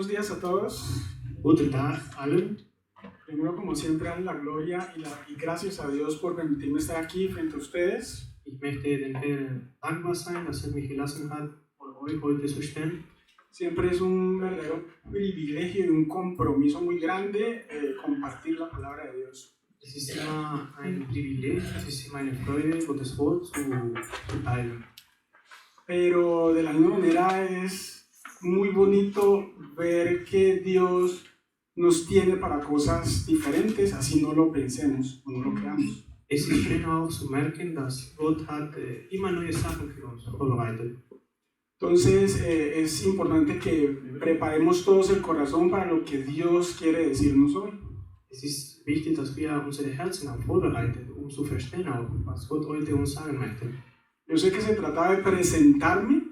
Buenos días a todos. Guten Tag alle. Primero, como siempre, dan la gloria y gracias a Dios por permitirme estar aquí frente a ustedes. Ich möchte den Herrn dankbar sein, dass mich gelassen hat, vor euch heute zu stehen. Siempre es un verdadero privilegio y un compromiso muy grande compartir la palabra de Dios. Es ist immer ein Privileg, es ist immer eine Freude, Gottes Wort zu teilen. Pero de la misma manera es muy bonito ver que Dios nos tiene para cosas diferentes, así no lo pensemos o no lo creamos. Es ist schön auch zu merken, dass Gott hat immer neue Sachen für uns vorbereitet. Entonces es importante que preparemos todos el corazón para lo que Dios quiere decirnos hoy. Es ist wichtig, dass wir unsere Herzen auch vorbereiten, zu verstehen auch, was Gott heute uns sagen möchte. Yo sé que se trataba de presentarme,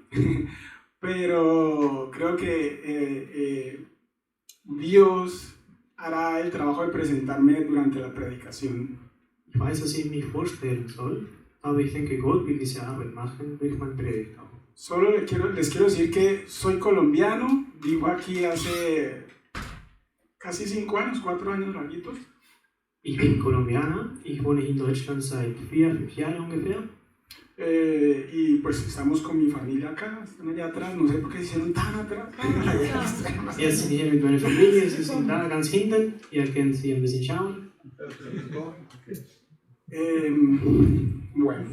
pero creo que Dios hará el trabajo de presentarme durante la predicación. Ich weiß, dass ich mich vorstellen soll, aber ich denke, Gott will diese Arbeit machen durch meine Predigt auch. Solo les quiero decir que soy colombiano, vivo aquí hace casi 5 años, 4 años larguitos. Ich bin Kolumbianer, ich wohne in Deutschland seit 4-5 Jahren ungefähr. Y pues estamos con mi familia acá, están allá atrás, no sé por qué se hicieron tan atrás. Jetzt sind wir hier mit meiner Familie, sie sind da ganz hinten, ihr könnt sie ein bisschen schauen. Bueno,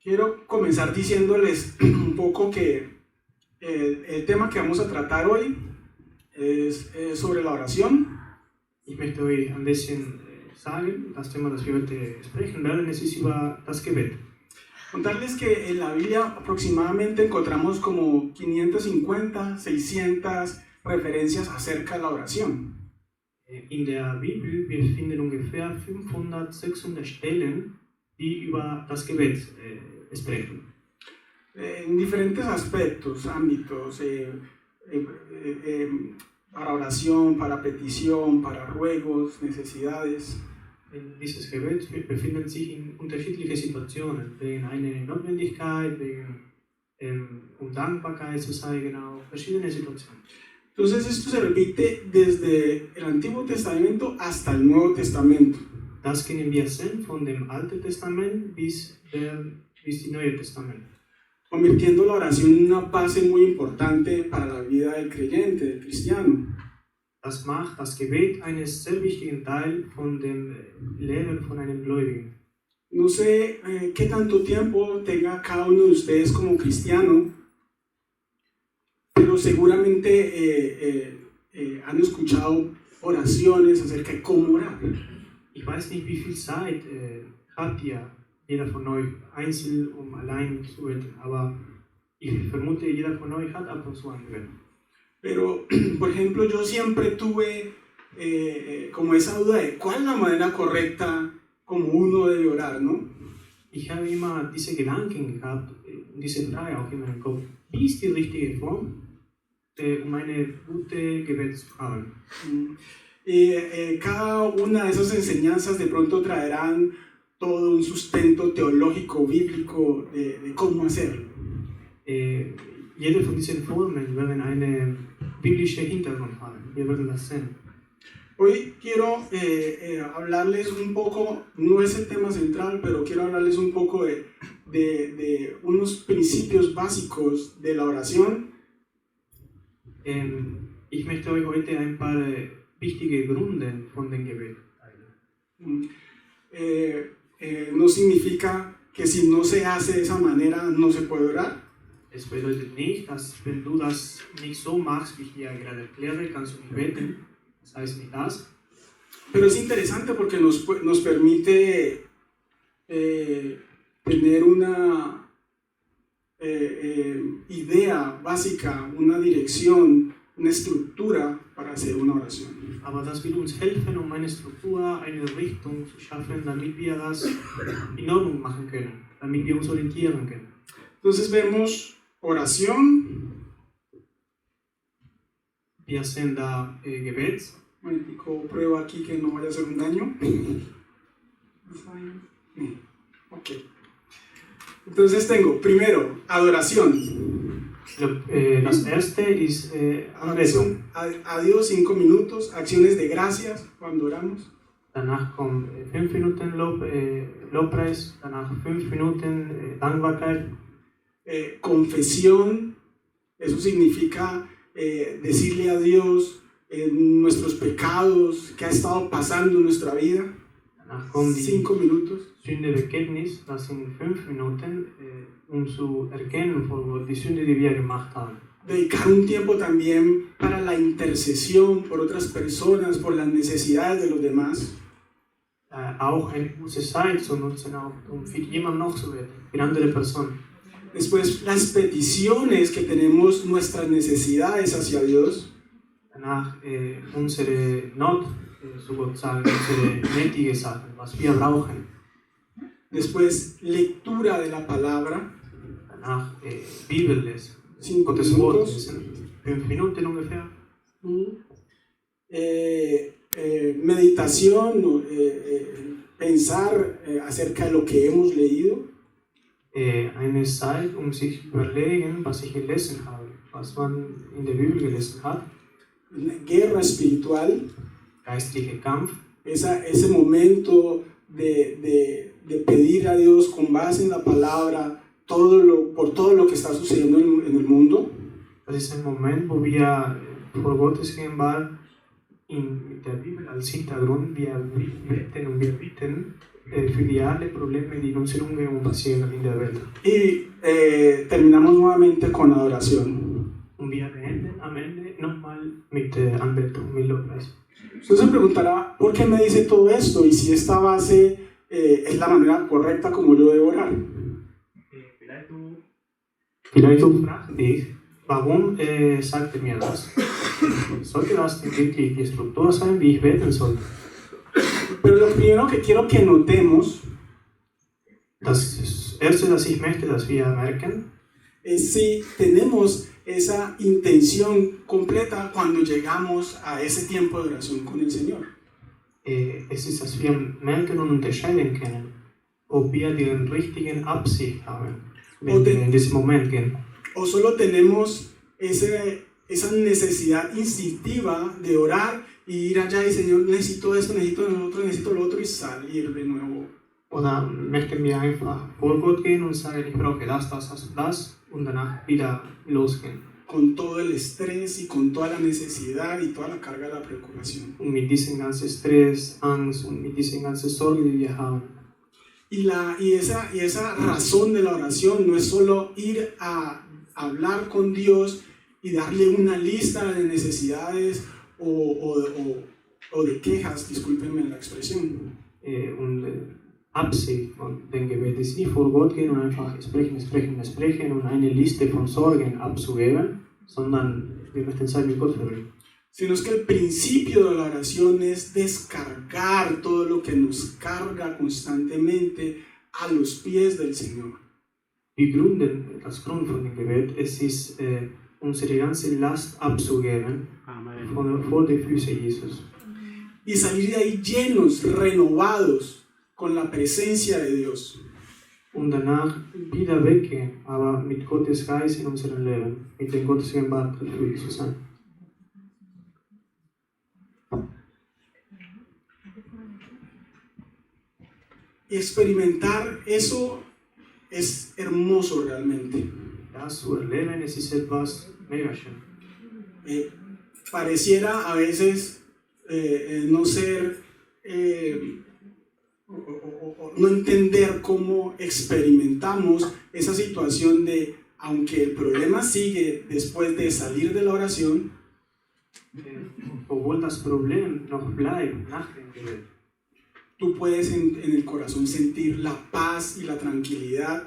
quiero comenzar diciéndoles un poco que el tema que vamos a tratar hoy es sobre la oración. Ich möchte euch ein bisschen sagen, das Thema, das wir heute sprechen werden, es ist über das Gebet. Contarles que en la Biblia aproximadamente encontramos como 550, 600 referencias acerca de la oración. In der Bibel, wir finden ungefähr 500, 600 Stellen, die über das Gebet sprechen. En diferentes aspectos, ámbitos, para oración, para petición, para ruegos, necesidades. Dieses Gebet befindet sich in unterschiedlichen Situationen, wegen einer Notwendigkeit, um Dankbarkeit zu zeigen, auch verschiedene Situationen. Entonces esto se repite desde el Antiguo Testamento hasta el Nuevo Testamento. Das können wir sehen von dem Alten Testament bis die Neue Testament. Convirtiendo la oración en una base muy importante para la vida del creyente, del cristiano. Das macht das Gebet einen sehr wichtigen Teil von dem Leben von einem Gläubigen. No sé qué tanto tiempo tenga cada uno de ustedes como cristiano, pero seguramente han escuchado oraciones acerca de cómo orar. Ich weiß nicht, wie viel Zeit habt ihr, jeder von euch, einzeln, allein zu beten, aber ich vermute, jeder von euch hat ab und zu ein Gebet. Pero, por ejemplo, yo siempre tuve como esa duda de cuál es la manera correcta como uno debe orar, ¿no? Ich habe immer diese Gedanken gehabt, diese Frage auch in meinem Kopf. Wie ist die richtige Form, eine gute Gebet zu haben? Cada una de esas enseñanzas de pronto traerán todo un sustento teológico, bíblico de cómo hacerlo. Jede von diesen Formen werden eine biblische Hintergrund haben. Wir werden das sehen. Hoy quiero hablarles un poco, no es el tema central, pero quiero hablarles un poco de unos principios básicos de la oración. Ich möchte euch heute ein paar wichtige Gründe von dem Gebet teilen. No significa que si no se hace de esa manera no se puede orar. Es bedeutet nicht, dass wenn du das nicht so machst, wie ich dir gerade erkläre, kannst du nicht beten. Das heißt nicht das. Pero es interesante porque nos permite tener una idea básica, una dirección, una estructura para hacer una oración. Aber das will uns helfen, eine Struktur, eine Richtung zu schaffen, damit wir das in Ordnung machen können, damit wir uns orientieren können. Entonces vemos oración. Wir sehen da Gebet. Un momentico, prueba aquí que no vaya a hacer un daño. Ok. Entonces tengo primero adoración. Das erste ist Anbetung. A Dios 5 minutos, acciones de gracias cuando oramos. Danach kommt 5 Minuten Lobpreis, danach 5 Minuten Dankbarkeit. Confesión, eso significa decirle a Dios nuestros pecados, qué ha estado pasando en nuestra vida. Danach kommen die 5 minutos. Sündebekenntnis, das sind 5 Minuten, zu erkennen vor Gott die Sünde, die wir gemacht haben. Dedicar un tiempo también para la intercesión por otras personas, por las necesidades de los demás. Auch eine gute Zeit zu nutzen, auch für jemanden noch zu beten, für andere Personen. Después, las peticiones que tenemos, nuestras necesidades hacia Dios. Danach unsere Not zu Gott sagen, unsere nötige Sachen, was wir brauchen. Después, lectura de la palabra. Danach Bibellesen, 5 Gottes Wort minutos. lesen, 5 Minuten ungefähr. Meditación, pensar acerca de lo que hemos leído. Eine Zeit, sich überlegen, was ich gelesen habe, was man in der Bibel gelesen hat. Guerra espiritual. Geistlicher Kampf. Ese momento de pedir a Dios con base en la palabra por todo lo que está sucediendo en el mundo. Das ist ein Moment, wo wir vor Gottes Gegenwart mit der Bibel als Hintergrund wir beten und wir bitten für die alle Probleme, die in unserer Umgebung passieren in der Welt. Y terminamos nuevamente con adoración. Und wir beenden am Ende nochmal mit Anbetung, mit Lobpreis. Usted se preguntará, ¿por qué me dice todo esto? Y si esta base es la manera correcta como yo debo orar. Vielleicht du fragst dich, warum sagt mir das? Sollte das wirklich die Struktur sein, wie ich beten soll? Pero lo primero que quiero que notemos, das Erste, das ich möchte, dass wir merken, es si tenemos esa intención completa cuando llegamos a ese tiempo de oración con el Señor. Es ist, dass wir merken und unterscheiden können, ob wir die richtige Absicht haben, wenn wir in diesem Moment gehen. O solo tenemos esa necesidad instintiva de orar y ir allá y Señor, necesito esto, necesito lo otro y salir de nuevo. Oder möchten wir einfach vor Gott gehen und sagen, ich brauche das und danach wieder losgehen. Con todo el estrés y con toda la necesidad y toda la carga de la preocupación. Und mit diesem ganzen Stress, Angst und mit dieser ganzen Sorge, die wir haben. Y esa razón de la oración no es solo ir a hablar con Dios y darle una lista de necesidades o de quejas, discúlpenme la expresión. Absicht von dem Gebet ist nicht vor Gott gehen und einfach sprechen und eine Liste von Sorgen abzugeben, sondern wir möchten Zeit mit Gott verbringen. Sino es que el principio de la oración es descargar todo lo que nos carga constantemente a los pies del Señor. Das Grund von dem Gebet, es ist unsere ganze Last abzugeben vor die Füße Jesus. Y salir de ahí llenos, renovados, con la presencia de Dios. Und danach wieder weggehen, aber mit Gottes Geist in unserem Leben, mit dem Gottes Gegenwart erfüllt zu sein. Experimentar eso es hermoso realmente. Das zu erleben, es ist etwas mega schön. Pareciera a veces no ser no entender cómo experimentamos esa situación de, aunque el problema sigue después de salir de la oración, obwohl das Problem noch bleibt nach dem Gebet. Tú puedes en el corazón sentir la paz y la tranquilidad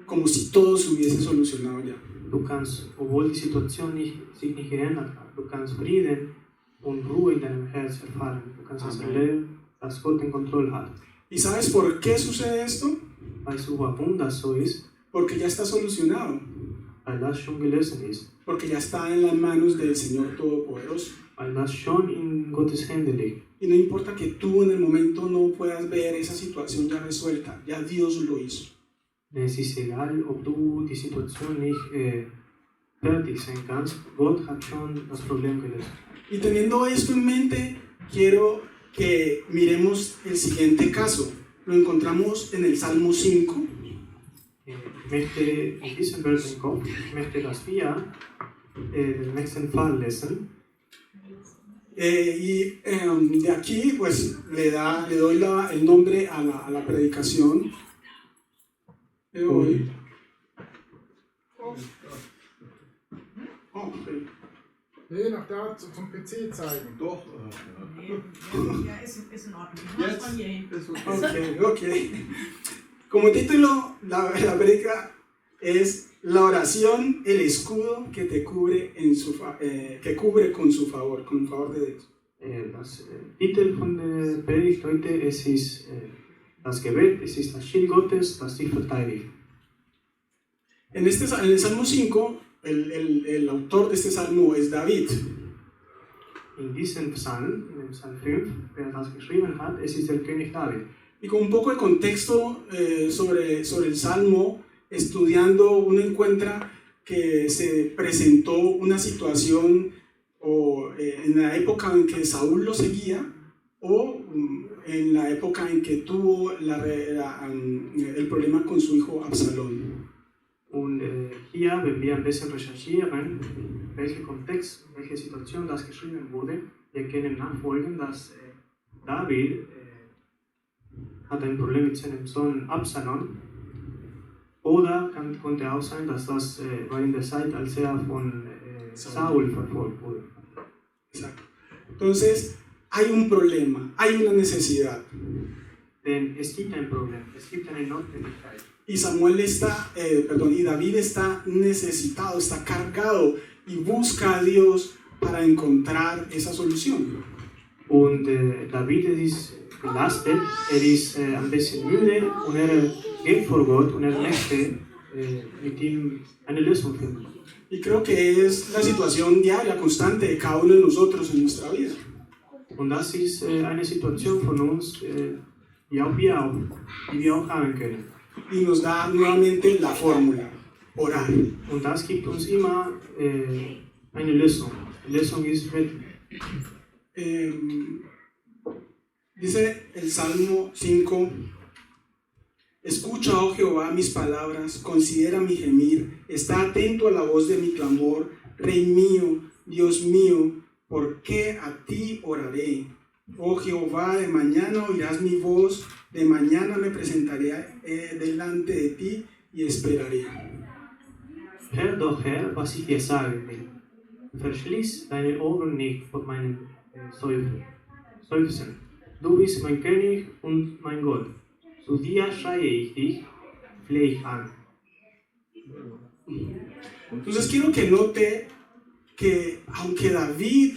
como si todo se hubiese solucionado ya. Du kannst, obwohl die Situation sich nicht geändert hat, du kannst Frieden und Ruhe in deinem Herz erfahren. Du kannst das erleben, dass Gott den Kontrolle hat. ¿Y sabes por qué sucede esto? Weißt du, warum das so ist? Porque ya está solucionado. Weil das schon gelöst ist. Porque ya está en las manos del Señor Todopoderoso. Weil das schon in Gottes Hände liegt. Y no importa que tú en el momento no puedas ver esa situación ya resuelta, ya Dios lo hizo. Es ist egal, ob du die Situation nicht fertig sein kannst. Gott hat schon das Problem gelöst. Y teniendo esto en mente, quiero que miremos el siguiente caso. Lo encontramos en el Salmo 5. Ich möchte in diesem Bild im Kopf, ich möchte, dass wir den nächsten Fall lesen. De aquí pues le doy el nombre a la predicación de hoy. Okay. Nee, nach da zum PC zeigen. Doch. Ja, ist in Ordnung. Ich mach's von hier hin. Okay. Como título, la predica es la oración, el escudo que te cubre que cubre con favor de Dios. Das Titel von der Predigt heute, es ist das Gebet, es ist das Schild Gottes, das dich verteidigt. En el Salmo 5, el autor de este salmo es David. In diesem Psalm, in dem Psalm 5, wer das geschrieben hat, es ist der König David. Y con un poco de contexto sobre el salmo, estudiando, uno encuentra que se presentó una situación en la época en que Saúl lo seguía o en la época en que tuvo el problema con su hijo Absalón. Und hier, wenn wir ein bisschen recherchieren, welcher Kontext, welche Situation das geschrieben wurde, wir können nachfolgen, dass David hat ein Problem mit seinem Sohn Absalom. Oder konnte auch sein, dass das war in der Zeit, als er von Saúl verfolgt wurde. Exacto. Entonces, hay un problema, hay una necesidad. Denn es gibt ein Problem, es gibt eine Notwendigkeit. Y David está necesitado, está cargado y busca a Dios para encontrar esa solución. Und David ist belastet, ist ein bisschen müde und geht vor Gott und möchte mit ihm eine Lösung finden. Y creo que es la situación diaria, constante de cada uno de nosotros en nuestra vida. Und das ist eine Situation von uns, die wir auch haben können. Y nos da nuevamente la fórmula, orar. Und das gibt uns immer eine Lösung. Die Lösung ist Beten. Dice el Salmo 5: Escucha, oh Jehová, mis palabras, considera mi gemir, está atento a la voz de mi clamor, Rey mío, Dios mío, ¿por qué a ti oraré? Oh Jehová, de mañana oirás mi voz, de mañana me presentaré delante de ti y esperaré. Hör doch, Herr, was ich dir sagen will. Verschließ deine Ohren nicht vor meinem Seufzen. Du bist mein König und mein Gott. Zu dir schreie ich dich, flehe ich an. Entonces quiero que note que aunque David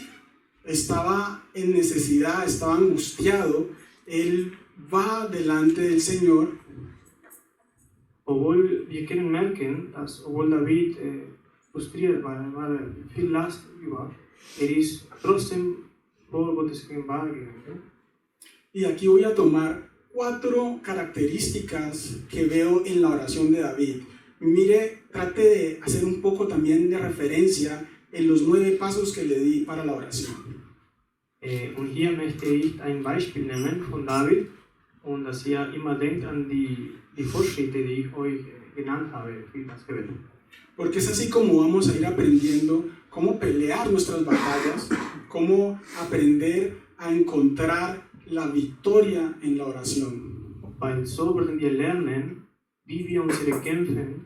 estaba en necesidad, estaba angustiado, él va delante del Señor. Obwohl wir können merken, dass obwohl David frustriert war, war viel Last über, ist trotzdem vor Gottes Gegenwart gegangen. Y aquí voy a tomar 4 características que veo en la oración de David. Mire, trate de hacer un poco también de referencia en los 9 pasos que le di para la oración. Und hier möchte ich ein Beispiel nehmen von David und dass ihr immer denkt an die Fortschritte, die ich euch genannt habe für das Gebet. Porque es así como vamos a ir aprendiendo cómo pelear nuestras batallas, cómo aprender a encontrar la victoria en la oración. Weil so werden wir lernen, wie wir unsere Kämpfe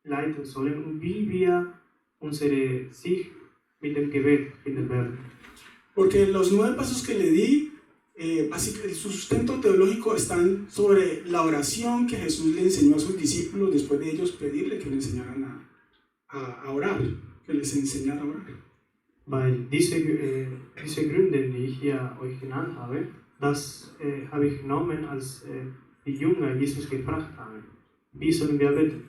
leiten sollen und wie wir unsere Sieg mit dem Gebet finden werden. Porque los 9 pasos que le di, su sustento teológico están sobre la oración que Jesús le enseñó a sus discípulos después de ellos pedirle que le enseñaran a orar, que les enseñara a orar. Weil diese Gründe, die ich hier euch genannt habe, das habe ich genommen, als die Jünger Jesus gefragt haben. Wie sollen wir beten?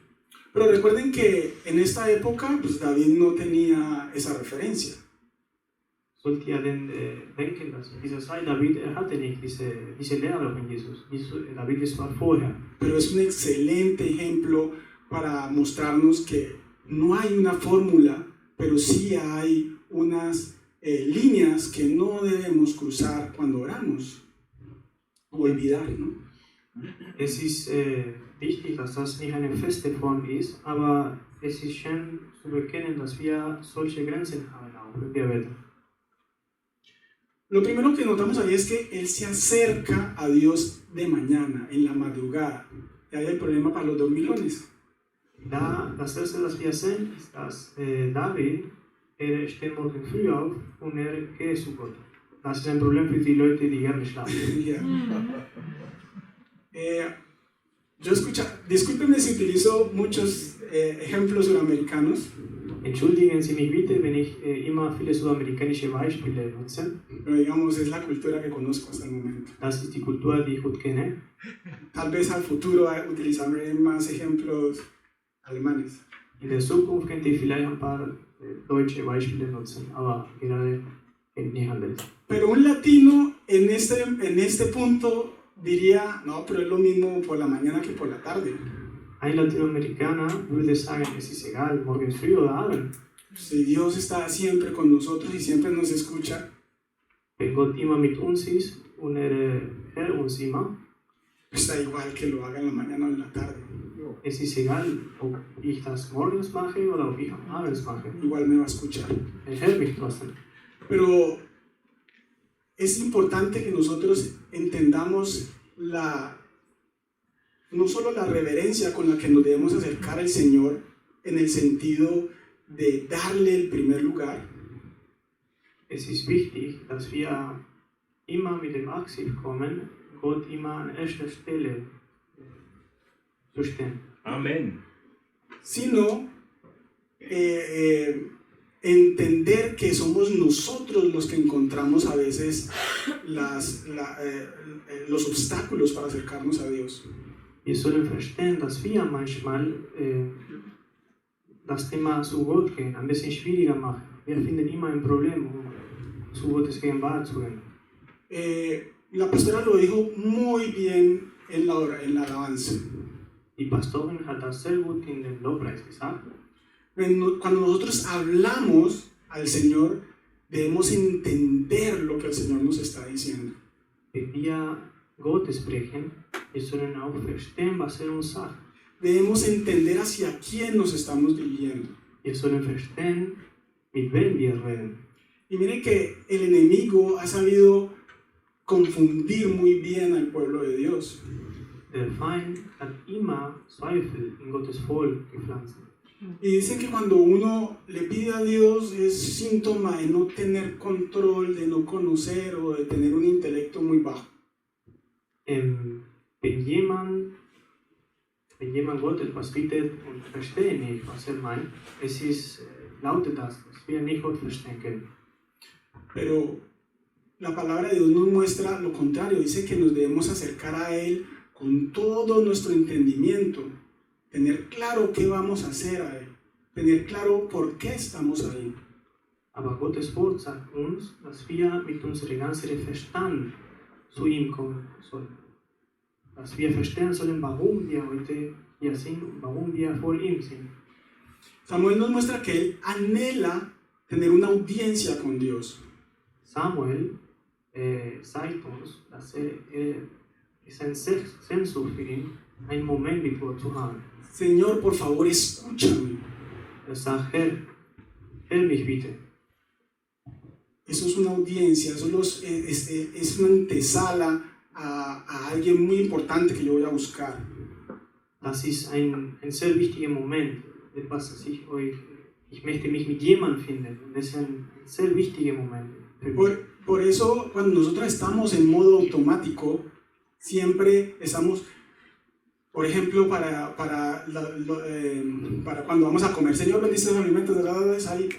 Pero recuerden que en esta época pues David no tenía esa referencia. Sollt ihr denn denken, dass in dieser Zeit David hatte nicht diese Lehre von Jesus. David war vorher. Pero es un excelente ejemplo para mostrarnos que no hay una fórmula, pero sí hay unas líneas que no debemos cruzar cuando oramos o olvidar, ¿no? Es ist wichtig, dass das nicht eine feste Form ist, aber es ist schön zu bekennen, dass wir solche Grenzen haben, auch wenn wir beten. Lo primero que notamos ahí es que él se acerca a Dios de mañana, en la madrugada. Y ahí hay problema para los dormilones. Das erste, was wir sehen, ist, dass David steht morgen früh auf und geht zu Gott. Das ist ein Problem für die Leute, die gerne schlafen. Discúlpenme si utilizo muchos ejemplos sudamericanos, Entschuldigen Sie mich bitte, wenn ich immer viele sudamerikanische Beispiele nutze. pero digamos es la cultura que conozco hasta el momento. Das ist die Kultur, die ich gut kenne. Tal vez al futuro utilizaré más ejemplos alemanes. In der Zukunft könnte ich vielleicht ein paar deutsche Beispiele nutzen, aber gerade nicht anders. Pero un latino en este punto diría, no, pero es lo mismo por la mañana que por la tarde. Ein Latinoamerikaner würde sagen, es ist egal, morgens früh oder abend. Si Dios está siempre con nosotros y siempre nos escucha, Wenn Gott immer mit uns ist und hört uns immer, pues da igual que lo haga en la mañana o en la tarde. es ist egal, ob ich das morgens mache oder ob ich abends mache. Igual me va a escuchar. Hört mich trotzdem. Pero es importante que nosotros entendamos no solo la reverencia con la que nos debemos acercar al Señor en el sentido de darle el primer lugar, Es ist wichtig, dass wir immer mit dem Absicht kommen, Gott immer an erster Stelle zu stehen. Amen. sino entender que somos nosotros los que encontramos a veces los obstáculos para acercarnos a Dios. Wir sollen verstehen, dass wir manchmal das Thema zu Gott gehen ein bisschen schwieriger machen. Wir finden immer ein Problem, um zu Gottes Gegenwart zu gehen. La pastora lo dijo muy bien en la alabanza. Die Pastorin hat das sehr gut in dem Lobpreis gesagt. Cuando nosotros hablamos al Señor, debemos entender lo que el Señor nos está diciendo. Wenn wir Gott sprechen, wir sollen auch verstehen, was uns sagt. Debemos entender hacia quién nos estamos dirigiendo. Wir sollen verstehen, mit wem wir reden. Y miren que el enemigo ha sabido confundir muy bien al pueblo de Dios. Der Feind hat immer Zweifel in Gottes Volk gepflanzt. Y dicen que cuando uno le pide a Dios es síntoma de no tener control, de no conocer o de tener un intelecto muy bajo. Wenn jemand Gott etwas bittet und versteht nicht, was meint, lautet das, dass wir nicht Gott verstehen können. Pero la palabra de Dios nos muestra lo contrario, dice que nos debemos acercar a Él con todo nuestro entendimiento, tener claro qué vamos a hacer a Él, tener claro por qué estamos ahí. Aber Gottes Wort sagt uns, dass wir mit unserem ganzen Verstand zu ihm kommen sollen. Dass wir verstehen sollen, warum wir heute hier sind und warum wir vor ihm sind. Samuel nos muestra que él anhela tener una audiencia con Dios. Samuel zeigt uns, dass es ein Sehnsucht für ihn, einen Moment mit Gott zu haben. Señor, por favor, escúchame. Sagt, Herr mich bitte. Eso es una audiencia, eso es una antesala a alguien muy importante que yo voy a buscar. Das ist ein sehr wichtiger Moment, etwas, das ich möchte mich mit jemandem finden. Das ist ein sehr wichtiger Moment. Por eso, cuando nosotros estamos en modo automático, siempre estamos, por ejemplo, para cuando vamos a comer, Señor, bendice los alimentos, hay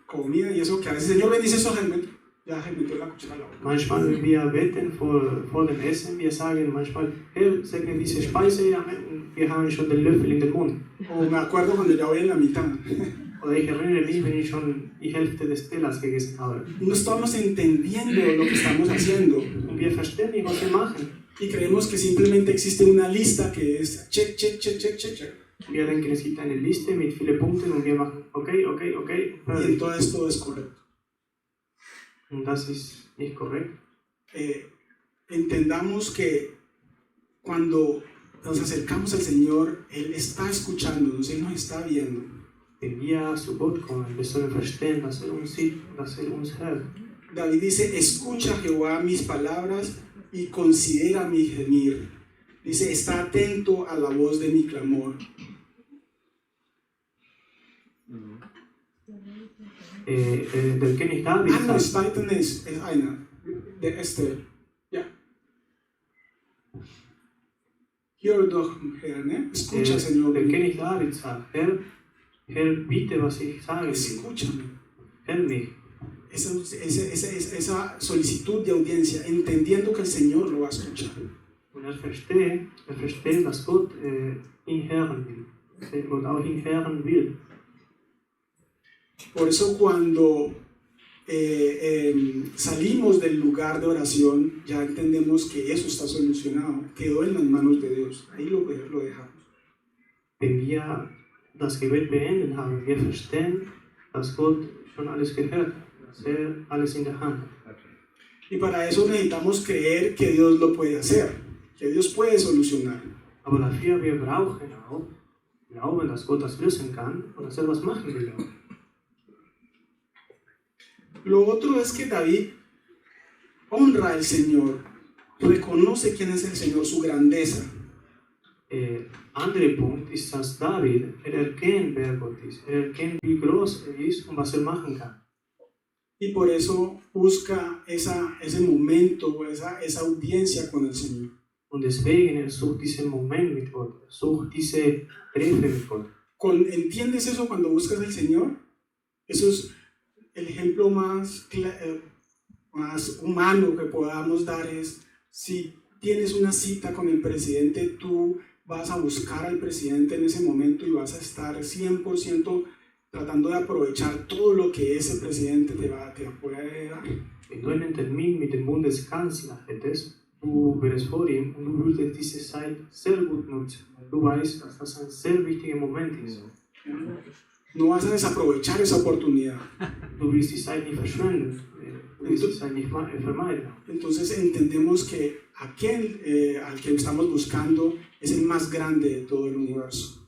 comida y eso que a veces, Señor, bendice esos alimentos, ya se metió la cuchara a la boca. Manchmal, wenn wir beten vor dem Essen, wir sagen manchmal, Herr, segne diese Speise, und wir haben schon den Löffel in den Mund. O me acuerdo cuando ya voy en la mitad. Oder ich erinnere mich, wenn ich schon die Hälfte des Tellers gegessen habe. No estamos entendiendo lo que estamos haciendo. Und wir verstehen nicht, was wir machen. Y creemos que simplemente existe una lista que es check, check, check, check, check, check. Wir denken, es gibt eine Liste mit vielen Punkten und wir machen okay. Y entonces todo es correcto. Und das ist nicht korrekt. Entendamos que cuando nos acercamos al Señor, Él está escuchándonos, Él nos está viendo. Wenn wir zu Gott kommen, wir sollen verstehen, dass uns sieht, dass uns hört. David dice, escucha Jehová mis palabras y considera mi gemir. Dice, está atento a la voz de mi clamor. Der König David No, sagt, Titan es einer, de Esther. Ja. Hör doch, Herr, ne? Escucha, Señor. der König David sagt, Herr, bitte, was ich sage. Escúchame. Hör mich. Esa solicitud de audiencia, entendiendo que el Señor lo va a escuchar. Und versteht, dass Gott ihn hören will. Gott auch ihn hören will. Por eso cuando salimos del lugar de oración, ya entendemos que eso está solucionado, quedó en las manos de Dios, ahí lo dejamos. Wenn wir das Gebet beenden haben, wir verstehen, dass Gott schon alles gehört hat, dass alles in der Hand hat. Y para eso necesitamos creer que Dios lo puede hacer, que Dios puede solucionar. Aber dafür wir brauchen auch glauben, dass Gott das lösen kann und dass was machen will. Lo otro es que David honra al Señor, reconoce quién es el Señor, su grandeza. Andere Punkt ist, dass David erkennt, wer Gott ist. Erkennt, wie groß ist und was machen kann. Y por eso busca ese momento, esa audiencia con el Señor. Und deswegen sucht diesen Moment mit Gott, sucht diese Treffen mit Gott. ¿Entiendes eso cuando buscas al Señor? Eso es el ejemplo más humano que podamos dar es, si tienes una cita con el presidente, tú vas a buscar al presidente en ese momento y vas a estar 100% tratando de aprovechar todo lo que ese presidente te puede dar. Wenn du einen Termin mit dem Bundeskanzler hättest, du wärst vor ihm und du würdest diese Zeit sehr gut nutzen. Du weißt, dass das ein sehr wichtiger Moment ist. No vas a desaprovechar esa oportunidad. Du willst die Zeit nicht verschwenden, du willst die Zeit nicht vermeiden. Entonces entendemos que aquel al que estamos buscando es el más grande de todo el universo.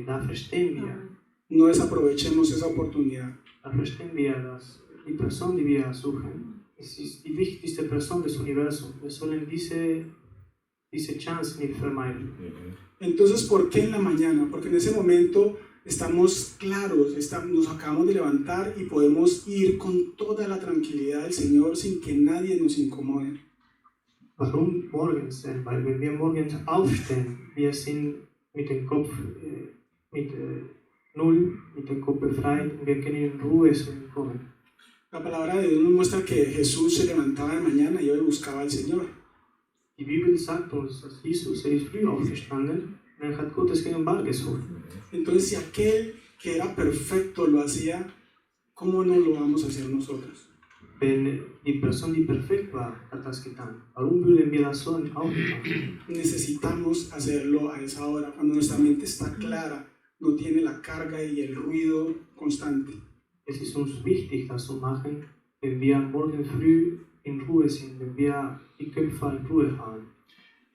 Da verstehen wir. No desaprovechemos esa oportunidad. Da verstehen wir, dass die Person, die wir suchen, es ist die wichtigste Person des Universums. Wir sollen diese Chance nicht vermeiden. Entonces, ¿por qué en la mañana? Porque en ese momento estamos claros, nos acabamos de levantar y podemos ir con toda la tranquilidad del Señor sin que nadie nos incomode. Warum morgens? Weil wenn wir morgens aufstehen, wir sind mit dem Kopf null, mit dem Kopf befreit und wir können in Ruhe kommen. La palabra de Dios nos muestra que Jesús se levantaba de mañana y hoy buscaba al Señor. Die Bibel sagt uns, dass Jesus ist früh aufgestanden und hat Gottes Gegenwart gesucht. Entonces, si aquel que era perfecto lo hacía, ¿cómo no lo vamos a hacer nosotros? Wenn die Person, die perfekt war, hat das getan. Warum würden wir das so auch nicht machen? Necesitamos hacerlo a esa hora, cuando nuestra mente está clara, no tiene la carga y el ruido constante. Es ist uns wichtig, das zu machen, wenn wir morgen früh in Ruhe sind, wenn wir die Köpfe in Ruhe haben.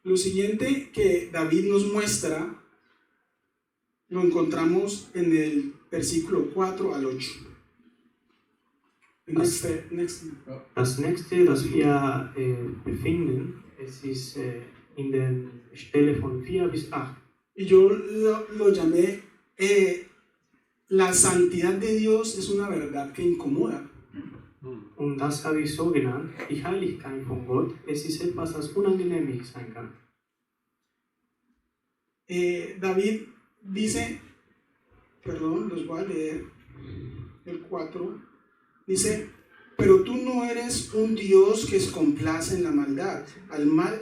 Lo siguiente que David nos muestra lo encontramos en el versículo 4 al 8. Das nächste, das wir befinden, es ist in der Stelle von 4 bis 8. Y yo lo llamé, la santidad de Dios es una verdad que incomoda. Und das habe ich so genannt, die Heiligkeit von Gott, es ist etwas, das unangenehm sein kann. David dice, perdón, los voy a leer, el 4, dice, pero tú no eres un Dios que se complace en la maldad,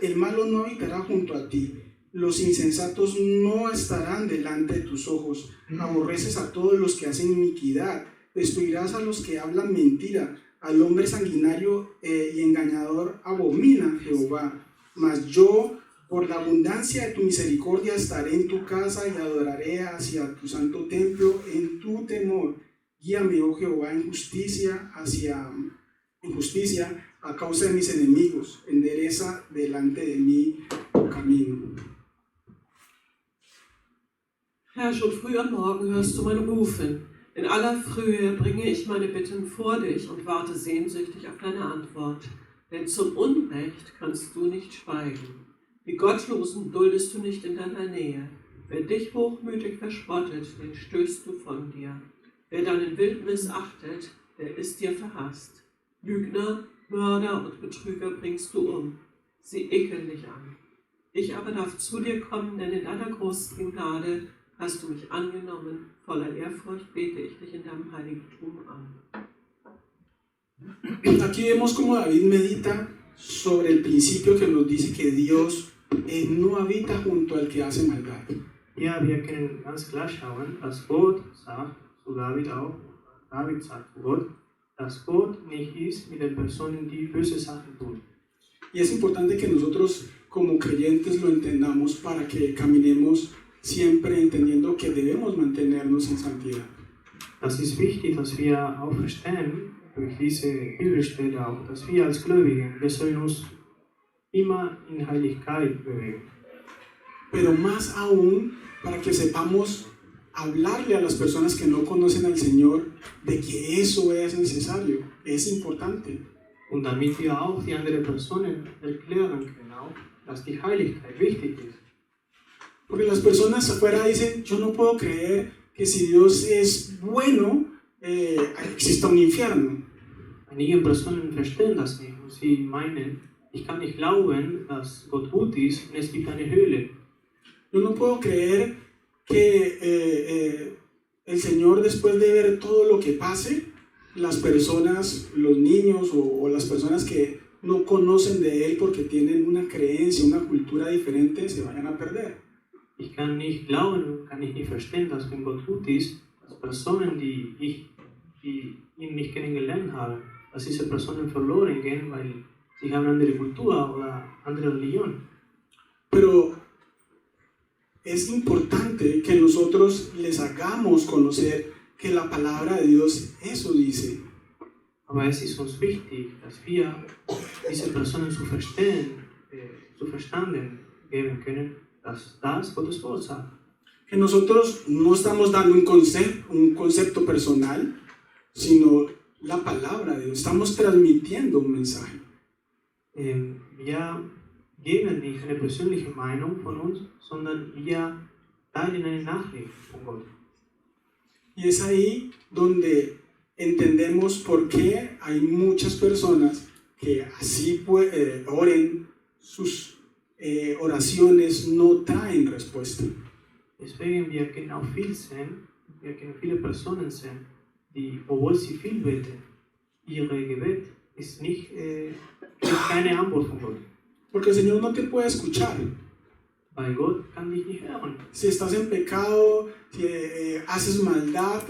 el malo no habitará junto a ti, los insensatos no estarán delante de tus ojos, aborreces a todos los que hacen iniquidad, destruirás a los que hablan mentira, al hombre sanguinario y engañador abomina Jehová, mas yo Por la abundancia de tu misericordia estaré en tu casa y adoraré hacia tu santo templo en tu temor. Guíame, oh Jehová, en justicia a causa de mis enemigos. Endereza delante de mí tu camino. Herr, schon früh am Morgen hörst du mein Rufen. In aller Frühe bringe ich meine Bitten vor dich und warte sehnsüchtig auf deine Antwort. Denn zum Unrecht kannst du nicht schweigen. Die Gottlosen duldest du nicht in deiner Nähe. Wer dich hochmütig verspottet, den stößt du von dir. Wer deinen Willen missachtet, der ist dir verhasst. Lügner, Mörder und Betrüger bringst du um. Sie ekeln dich an. Ich aber darf zu dir kommen, denn in deiner großen Gnade hast du mich angenommen. Voller Ehrfurcht bete ich dich in deinem Heiligtum an. Aquí vemos como David medita sobre el principio que nos dice que Dios no habita junto al que hace maldad. Ja, wir können ganz klar schauen, dass Gott sagt zu David auch, David sagt zu Gott, dass Gott nicht ist mit den Personen, die böse Sachen tun. Y es importante que nosotros como creyentes lo entendamos para que caminemos siempre entendiendo que debemos mantenernos en santidad. Das ist wichtig, dass wir auch verstehen, durch diese Bibelstelle auch, dass wir als Gläubige, wir sollen uns immer in Heiligkeit bewegen. Pero más aún para que sepamos hablarle a las personas que no conocen al Señor de que eso es necesario, es importante. Und damit wir auch die anderen Personen erklären können, auch, dass die Heiligkeit wichtig ist. Porque las personas afuera dicen, yo no puedo creer que si Dios es bueno, exista un infierno. Einige Personen verstehen das nicht und sie meinen, ich kann nicht glauben, dass Gott gut ist und es gibt eine Höhle. Yo no puedo creer que el Señor, después de ver todo lo que pase, las personas, los niños o las personas que no conocen de Él porque tienen una creencia, una cultura diferente, se vayan a perder. Ich kann nicht glauben, kann ich nicht verstehen, dass wenn Gott gut ist, dass Personen, die ihn nicht kennengelernt haben, dass diese Personen verloren gehen, weil sie haben andere Kultur oder andere Religion. Pero es importante que nosotros les hagamos conocer que la palabra de Dios eso dice. Aber es ist uns wichtig, dass wir diese Personen zu verstanden geben können, dass das Gottes Wort sagt. Que nosotros no estamos dando un concepto personal, sino la palabra de Dios. Estamos transmitiendo un mensaje. Wir geben nicht eine persönliche Meinung von uns, sondern wir teilen eine Nachricht von Gott. Y es ahí donde entendemos por qué hay muchas personas que así oren, sus oraciones no traen respuesta. Deswegen wir können auch viel sehen, wir können viele Personen sehen, die, obwohl sie viel beten, ihre Gebet ist nicht keine Antwort von Gott. Porque el Señor no te puede escuchar. Weil Gott kann dich nicht hören. Si estás en pecado, si haces maldad,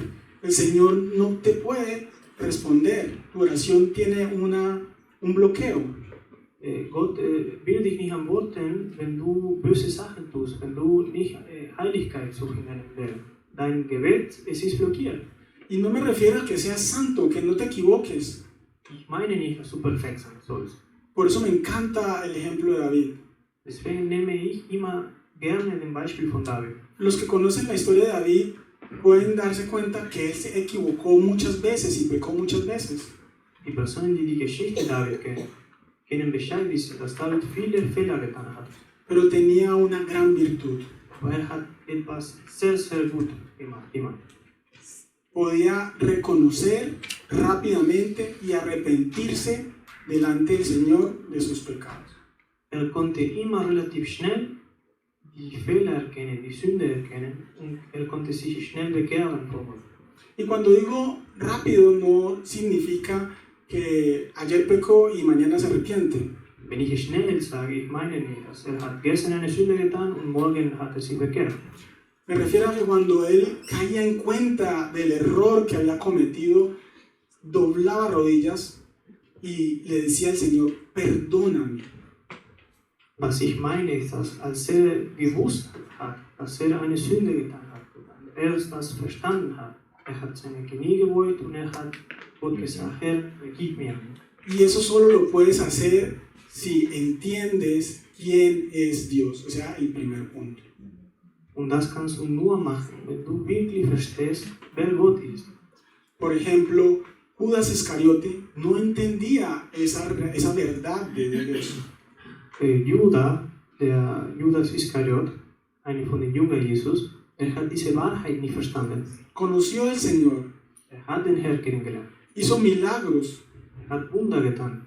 el Señor no te puede responder. Tu oración tiene un bloqueo. Gott will dich nicht antworten, wenn du böse Sachen tust, wenn du nicht Heiligkeit suchst in deinem Leben. Dein Gebet, es ist blockiert. Y no me refiero a que seas santo, que no te equivoques. Ich meine nicht, dass du perfekt sein sollst. Por eso me encanta el ejemplo de David. Deswegen nehme ich immer gerne den Beispiel von David. Los que conocen la historia de David pueden darse cuenta que él se equivocó muchas veces y pecó muchas veces. Die Personen, die die Geschichte David kennen, kennen Bescheid wissen, dass David viele Fehler getan hat. Pero tenía una gran virtud. Aber hat etwas sehr, sehr gut gemacht. Podía reconocer rápidamente y arrepentirse delante del Señor de sus pecados. Konnte immer relativ schnell die Fehler erkennen, die Sünde erkennen und konnte sich schnell bekehren vor Gott. Y cuando digo rápido no significa que ayer pecó y mañana se arrepiente. Wenn ich schnell sage, ich meine nicht, dass hat gestern eine Sünde getan und morgen hat sich bekehrt. Me refiero a que cuando él caía en cuenta del error que había cometido, doblaba rodillas y le decía al Señor, perdóname. Was ich meine ist, dass als gewusst hat, dass eine Sünde getan hat, und das verstanden hat, hat seine Knie gebeugt und hat Gott gesagt, Herr, vergib mir. Y eso solo lo puedes hacer si entiendes quién es Dios, o sea, el primer punto. Und das kannst du nur machen, wenn du wirklich verstehst, wer Gott ist. Por ejemplo, Judas Iscariote no entendía esa verdad de Dios. Judas Iskariot, einer von den Jüngern Jesus, hat diese Wahrheit nicht verstanden. Conoció al Señor, Hat den Herrn kennengelernt. hizo milagros, Hat Wunder getan.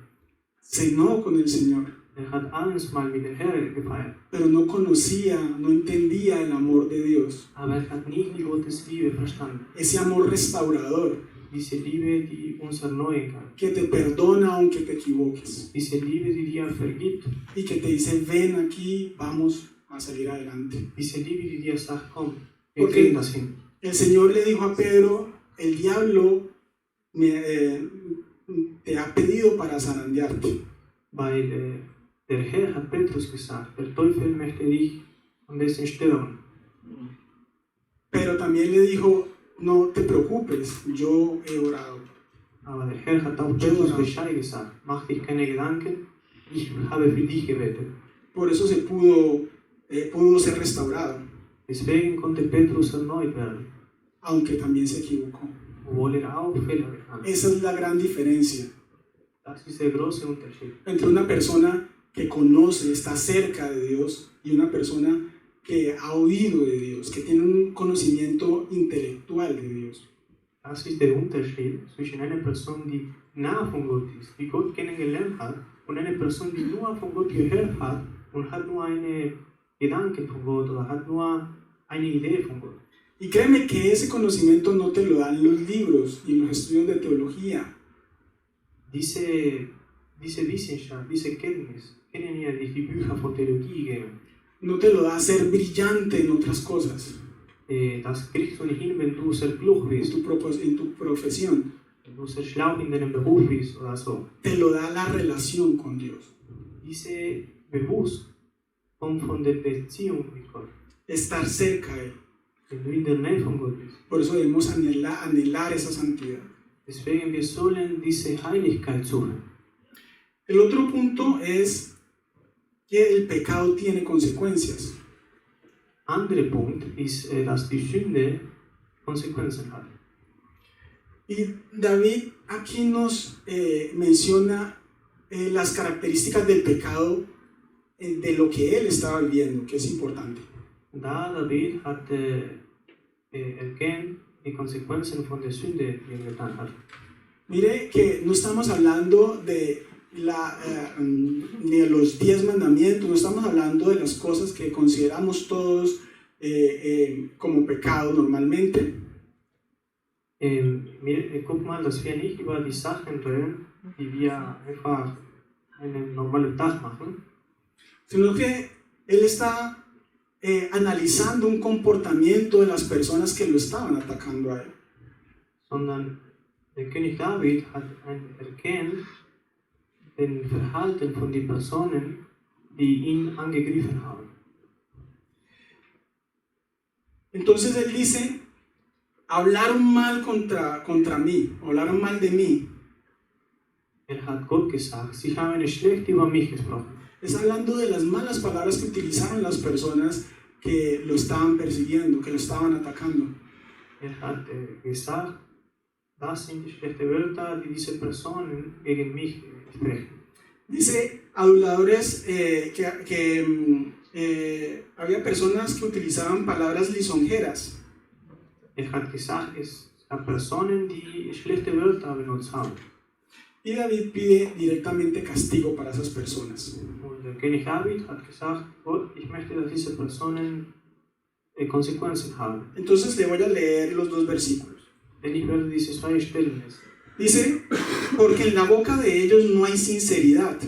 cenó con el Señor, Hat abends mal mit dem Herrn gefeiert. pero no conocía, no entendía el amor de Dios, Aber hat nicht die Gottes Liebe verstanden. ese amor restaurador Diese Liebe, die uns erneuern kann. que te perdona aunque te equivoques Diese Liebe, die dir vergibt. y que te dice, ven aquí, vamos a salir adelante. Diese Liebe, die dir sagt, komm, wir Okay. kriegen das hin. El Señor le dijo a Pedro, el diablo te ha pedido para zarandearte. Weil der Herr hat Petrus gesagt, der Teufel möchte dich ein bisschen stören. Pero también le dijo, no te preocupes, yo he orado. Aber der Herr hat auch Petrus Bescheid gesagt, mach dich keine Gedanken, ich habe für dich gebetet. Por eso se pudo ser restaurado, Deswegen konnte Petrus erneut werden, aunque también se equivocó. obwohl auch Fehler getan hat. Esa es la gran diferencia Das ist der große Unterschied. entre una persona que conoce, está cerca de Dios, y una persona que ha oído de Dios, que tiene un conocimiento intelectual de Dios. Das ist der Unterschied zwischen einer Person, die nah von Gott ist, die Gott kennengelernt hat, und einer Person, die nur von Gott gehört hat und hat nur eine Gedanken von Gott oder hat nur eine Idee von Gott. Y créeme que ese conocimiento no te lo dan los libros y los estudios de teología. Diese Wissenschaft, diese Kenntnis, kennen ja die Bücher von Theologie geben. No te lo da ser brillante en otras cosas, Das kriegst du nicht hin, wenn du sehr klug en bist, tu profesión. wenn du sehr schlau in deinem Beruf bist oder so. Te lo da la relación con Dios. Diese Bewusst kommt von der Beziehung mit Gott. Estar cerca de Él. Wenn du in der Nähe von Gott bist. Por eso debemos anhelar esa santidad. Deswegen wir sollen diese Heiligkeit suchen. El otro punto es que el pecado tiene consecuencias. Anderer Punkt ist, dass die Sünde Konsequenzen hat. Y David aquí nos menciona las características del pecado de lo que él estaba viviendo, que es importante. Da David hat erkennt die Konsequenzen von der Sünde, die er getan hat. Mire que no estamos hablando de ni de los 10 mandamientos, no estamos hablando de las cosas que consideramos todos como pecado normalmente. Guck mal, dass wir nicht über die Sachen reden, die wir einfach einen normalen Tag machen, Sino que él está analizando un comportamiento de las personas que lo estaban atacando a él. sondern der König David hat erkannt den Verhalten von den Personen, die ihn angegriffen haben. Entonces él dice, hablaron mal contra mí, hablaron mal de mí. Hat Gott gesagt, sie haben schlecht über mich gesprochen. Está hablando de las malas palabras que utilizaron las personas que lo estaban persiguiendo, que lo estaban atacando. Hat gesagt, das sind die schlechten Wörter, die diese Personen gegen mich sprechen. Dice aduladores había personas que utilizaban palabras lisonjeras. Hat gesagt, es gab Personen, die schlechte Wörter benutzt haben. Y David pide directamente castigo para esas personas. Und der König David hat gesagt, Gott, ich möchte, dass diese Personen Konsequenzen haben. Entonces le voy a leer los 2 versículos. Denn ich werde diese 2 Stellen lesen. Dice, porque en la boca de ellos no hay sinceridad.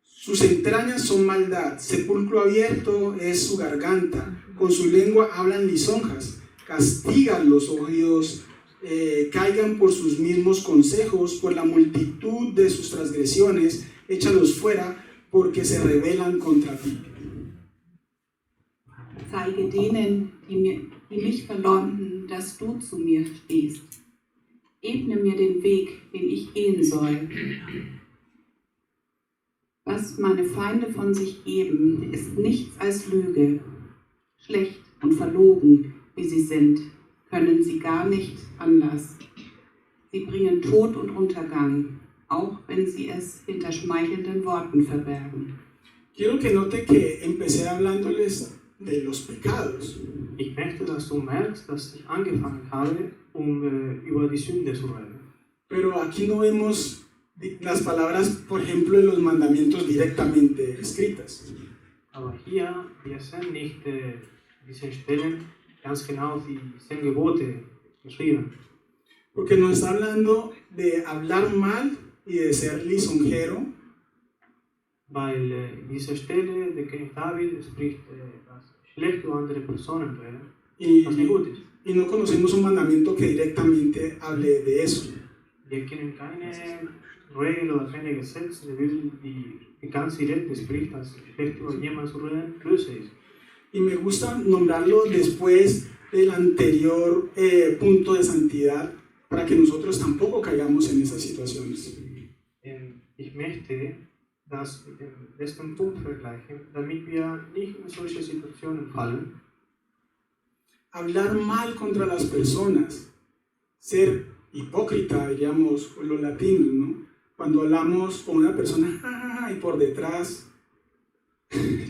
Sus entrañas son maldad, sepulcro abierto es su garganta, con su lengua hablan lisonjas, castigan los oídos, caigan por sus mismos consejos, por la multitud de sus transgresiones, échalos fuera, porque se rebelan contra ti. Zeige denen, die mich verleumden, dass du zu mir stehst. Ebne mir den Weg, den ich gehen soll. Was meine Feinde von sich geben, ist nichts als Lüge. Schlecht und verlogen, wie sie sind, können sie gar nicht anders. Sie bringen Tod und Untergang, auch wenn sie es hinter schmeichelnden Worten verbergen. Quiero que note que empecé hablándoles de los pecados, Ich möchte, dass du merkst, dass ich angefangen habe, über die Sünde zu reden. pero aquí no vemos las palabras, por ejemplo, de los mandamientos directamente escritas. Aber hier, wir sehen nicht diese Stellen ganz genau die 10 Gebote geschrieben. Porque nos está hablando de hablar mal y de ser lisonjero, Weil diese Stelle, der König David spricht, dass schlecht über andere Personen reden, y, was nicht gut ist. y no conocemos un mandamiento que directamente hable de eso. Wir kennen keine Regel oder keine Gesetze, die ganz direkt spricht, dass schlecht über jemanden zu reden böse ist. Y me gusta nombrarlo después del anterior punto de santidad para que nosotros tampoco caigamos en esas situaciones. Ich möchte das mit dem letzten Punkt vergleichen, damit wir nicht in solche Situationen fallen. Hablar mal contra las personas, ser hipócrita, diríamos los latinos, ¿no? Cuando hablamos con una persona y por detrás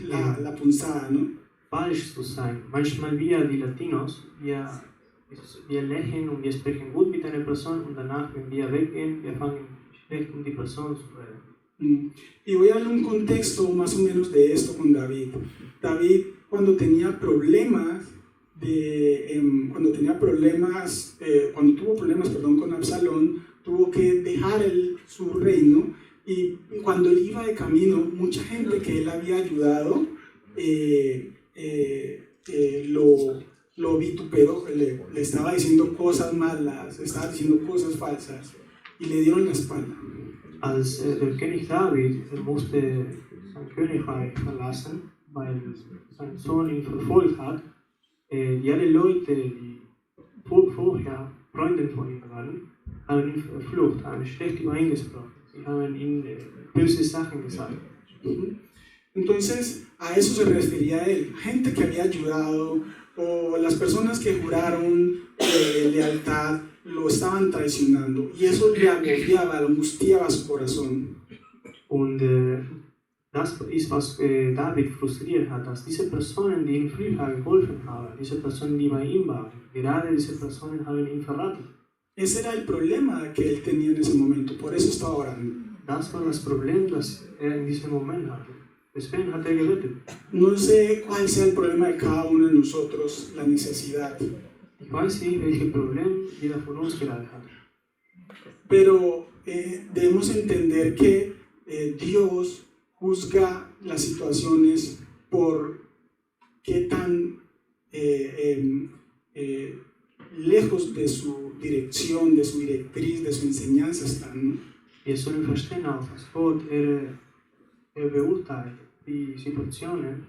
la punzada, ¿no? Falsch zu sein. Manchmal wir, die Latinos, wir lächeln und wir sprechen gut mit einer Person und danach, wenn wir weggehen, wir fangen schlecht die Person zu reden. Y voy a dar un contexto más o menos de esto con David. David, cuando tenía problemas, cuando tuvo problemas con Absalón, tuvo que dejar su reino, y cuando él iba de camino, mucha gente que él había ayudado lo vituperó, le estaba diciendo cosas malas, le estaba diciendo cosas falsas, y le dieron la espalda. Als der König David musste sein Königreich verlassen, weil sein Sohn ihn verfolgt hat, die alle Leute, die vorher Freunde von ihm waren, haben ihn verflucht, haben schlecht über ihn gesprochen. Sie haben ihm böse Sachen gesagt. Entonces, a eso se refería él. Gente que había ayudado, o las personas que juraron lealtad, lo estaban traicionando. Y eso le agobiaba, lo angustiaba su corazón. Und das ist, was David frustriert hat, dass diese Personen, die ihm früher geholfen haben, diese Personen, die bei ihm waren, gerade diese Personen haben ihn verraten. Ese era el problema que él tenía en ese momento, por eso estaba orando. Das war das Problem, das in diesem Moment hatte. Deswegen hat gebetet. No sé cuál sea el problema de cada uno de nosotros, la necesidad. Ich weiß nicht, welches Problem jeder von uns gerade hat. Pero debemos entender que Dios juzga las situaciones por qué tan lejos de su dirección, de su directriz, de su enseñanza están, ¿no? Wir sollen verstehen auch, dass Gott beurteilt die Situationen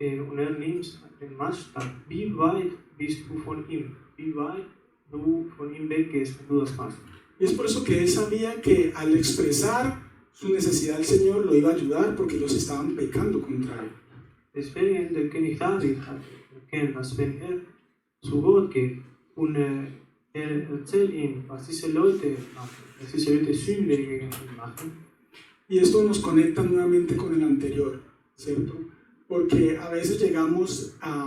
und nimmt den Maßstab, wie weit bist du von ihm, wie weit du von ihm weggehst, wenn du das machst. Y es por eso que él sabía que al expresar su necesidad al Señor lo iba a ayudar, porque ellos estaban pecando contra él. Deswegen der König David hat erkannt, dass wenn zu Gott geht und erzählt ihm, was diese Leute machen, was diese Leute Sünde gegen ihn machen. Y esto nos conecta nuevamente con el anterior, ¿cierto? Porque a veces llegamos a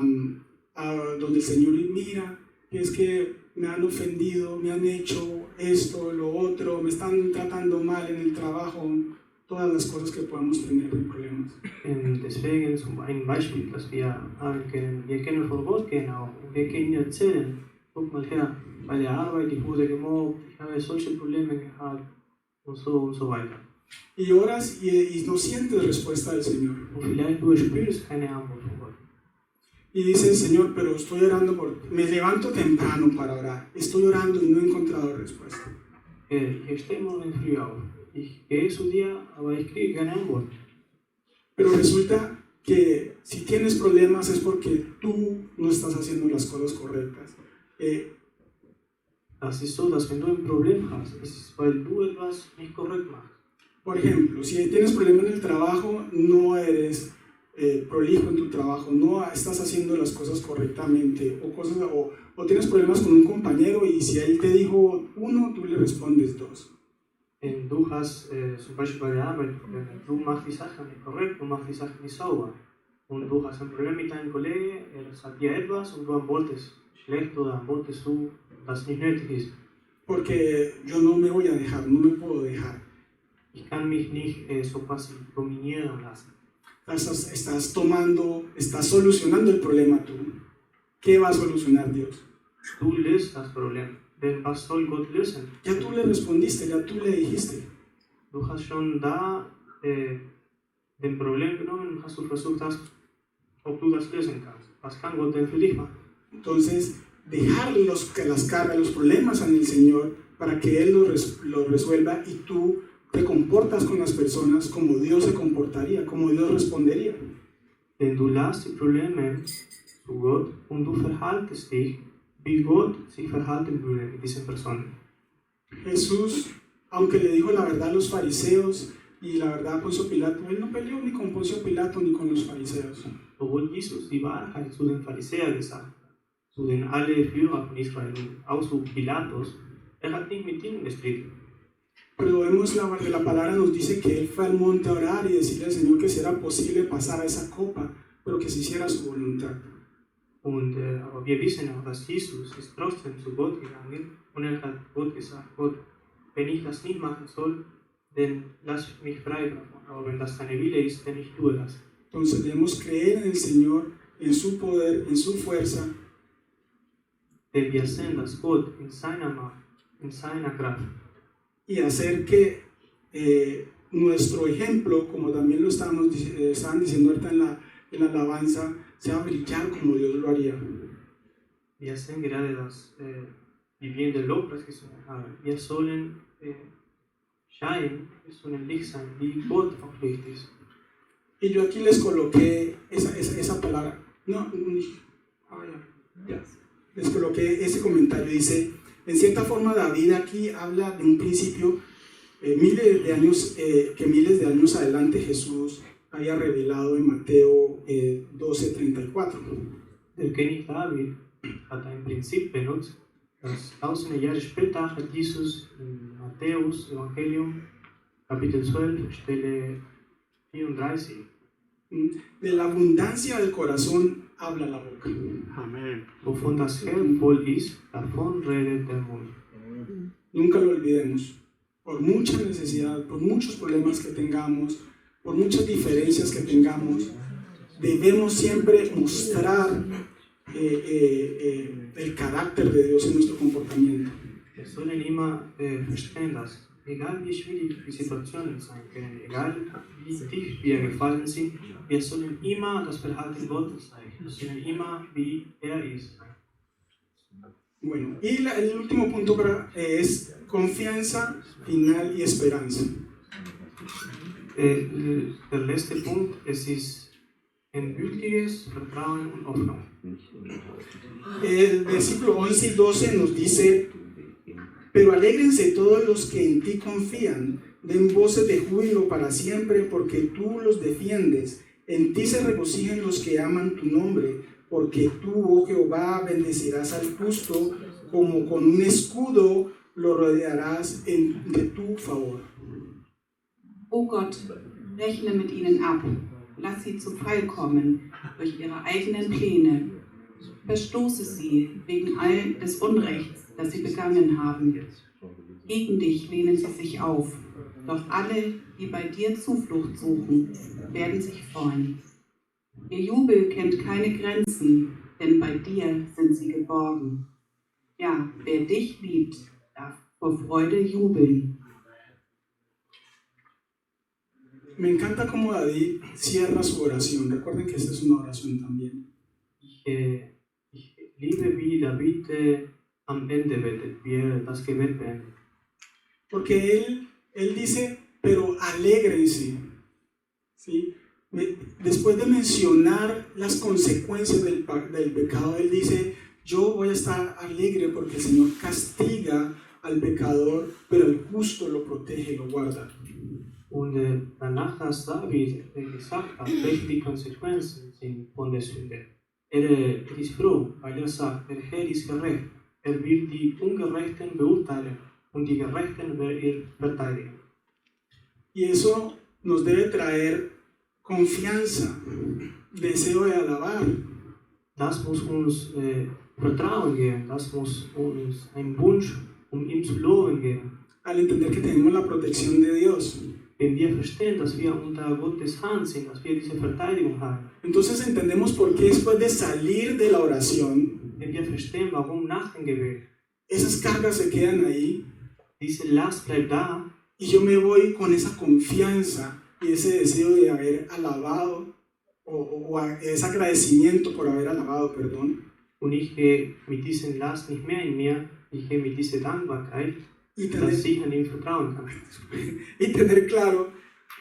donde el Señor mira, es que me han ofendido, me han hecho esto, lo otro, me están tratando mal en el trabajo, todas las cosas que podamos tener en problemas. Deswegen zum ein Beispiel, das wir haben können. Wir können vor Gott gehen auch und wir können ihm erzählen, guck mal her, bei der Arbeit, ich wurde gemobbt, ich habe solche Probleme gehabt und so weiter. Y oras y no sientes respuesta del Señor. Und vielleicht du spürst keine Antwort von Gott. Y dices, Señor, pero estoy orando me levanto temprano para orar, estoy orando y no he encontrado respuesta. Ich stehe morgen früh auf. Ich gehe zu dir, aber ich kriege keine Antwort. Pero resulta que si tienes problemas es porque tú no estás haciendo las cosas correctas. Das ist so, dass wenn du ein Problem hast, ist es, weil du etwas nicht korrekt machst. Por ejemplo, si tienes problemas en el trabajo, no eres prolijo en tu trabajo, no estás haciendo las cosas correctamente, o tienes problemas con un compañero y si él te dijo 1, tú le respondes 2. Wenn du hast zum Beispiel bei der Arbeit Probleme, du machst die Sache nicht korrekt, du machst die Sache nicht sauber. Und du hast ein Problem mit deinem Kollegen, er sagt dir etwas und du antwortest schlecht oder antwortest du, das nicht nötig ist. Porque yo no me voy a dejar, no me puedo dejar. Ich kann mich nicht so quasi dominieren lassen. Estás solucionando el problema tú. ¿Qué va a solucionar Dios? Du löst das Problem. Denn was soll Gott lösen? Ya tú le respondiste, ya tú le dijiste. Du hast schon da den Problem genommen und hast du versucht, ob du das lösen kannst. Was kann Gott denn für dich machen? Entonces, dejar las cargas, los problemas en el Señor para que Él los resuelva y tú te comportas con las personas como Dios se comportaría, como Dios respondería. Denn du lässt die Probleme zu Gott und du verhaltest dich, wie Gott sich verhalten würde mit diesen Personen. Jesús, aunque le dijo la verdad a los fariseos y la verdad a Poncio Pilato, Él no peleó ni con Poncio Pilato ni con los fariseos. Obwohl Jesus die Wahrheit zu den Pharisäern gesagt hat, zu den alle Führer von Israel und auch zu Pilatus, hat nicht mit ihnen gestritten. Pero vemos la palabra nos dice que Él fue al monte a orar y decirle al Señor que si era posible pasar a esa copa, pero que se hiciera su voluntad. Und aber wir wissen auch, dass Jesus ist trotzdem zu Gott gegangen und hat Gott gesagt, Gott, wenn ich das nicht machen soll, dann lass mich frei davon. Aber wenn das deine Wille ist, dann ich tue das. Entonces debemos creer en el Señor, en su poder, en su fuerza. Denn wir sehen, dass Gott in seiner Macht, in seiner Kraft Y hacer que nuestro ejemplo, como también lo estaban diciendo ahorita en la alabanza, sea brillar como Dios lo haría. Wir sehen gerade, dass wie wir in der Lobpreis gesungen haben, wir sollen scheinen, wir sollen Licht sein, wie Gott auch Licht ist. Y yo aquí les coloqué esa palabra. Les coloqué ese comentario. Dice, en cierta forma David aquí habla de un principio miles de años adelante Jesús había revelado en Mateo 12:34. Der König David hat ein Prinzip benutzt, das tausende Jahre später hat Jesus in Matthäus Evangelium Kapitel 12 Stelle 34. De la abundancia del corazón habla la boca. Amén. Wovon das Herz voll ist, davon redet der Mund. Nunca lo olvidemos. Por mucha necesidad, por muchos problemas que tengamos, por muchas diferencias que tengamos, debemos siempre mostrar el carácter de Dios en nuestro comportamiento. Wir sollen immer verstehen, dass egal wie schwierig die Situationen sein können, egal wie tief wir gefallen sind, wir sollen immer das Verhalten Gottes zeigen. Wir sollen immer wie ist. Bueno, y el último punto es confianza final y esperanza. Der letzte Punkt, es ist endgültiges Vertrauen und Hoffnung. El versículo 11 y 12 nos dice: pero alégrense todos los que en ti confían, den voces de júbilo para siempre, porque tú los defiendes. En ti se regocijen los que aman tu nombre, porque tú, oh Jehová, bendecirás al justo, como con un escudo lo rodearás de tu favor. O Gott, rechne mit ihnen ab, lass sie zu Fall kommen durch ihre eigenen Pläne. Verstoße sie wegen all des Unrechts, das sie begangen haben. Gegen dich lehnen sie sich auf, doch alle, die bei dir Zuflucht suchen, werden sich freuen. Ihr Jubel kennt keine Grenzen, denn bei dir sind sie geborgen. Ja, wer dich liebt, darf vor Freude jubeln. Me encanta cómo David cierra su oración. Recuerden que esta es una oración también. Ich liebe, wie David am Ende betet, wie das Gebet beendet. Porque él dice, pero alégrense. ¿Sí? después de mencionar las consecuencias del pecado, él dice, yo voy a estar alegre porque el Señor castiga al pecador, pero al justo lo protege y lo guarda. Und danach, dass David gesagt hat, welche die Konsequenzen sind von der Sünde. Ist froh, weil sagt, der Herr ist gerecht. Wird die Ungerechten beurteilen und die Gerechten wird verteidigen. Y eso nos debe traer confianza, deseo de alabar. Das muss uns Vertrauen geben, das muss uns einen Wunsch, ihm zu loben geben. Al entender que tenemos la protección de Dios. Wenn wir verstehen, dass wir unter Gottes Hand sind, dass wir diese Verteidigung haben. Entonces entendemos por qué después de salir de la oración, Wenn wir verstehen, warum nach dem Gebet esas cargas se quedan ahí diese Last bleibt da y yo me voy con esa confianza y ese deseo de haber alabado o ese agradecimiento por haber alabado, perdón. und ich gehe mit diesem Last nicht mehr in mir, ich gehe mit dieser Dankbarkeit, Y dass ich an ihm vertrauen kann. tener claro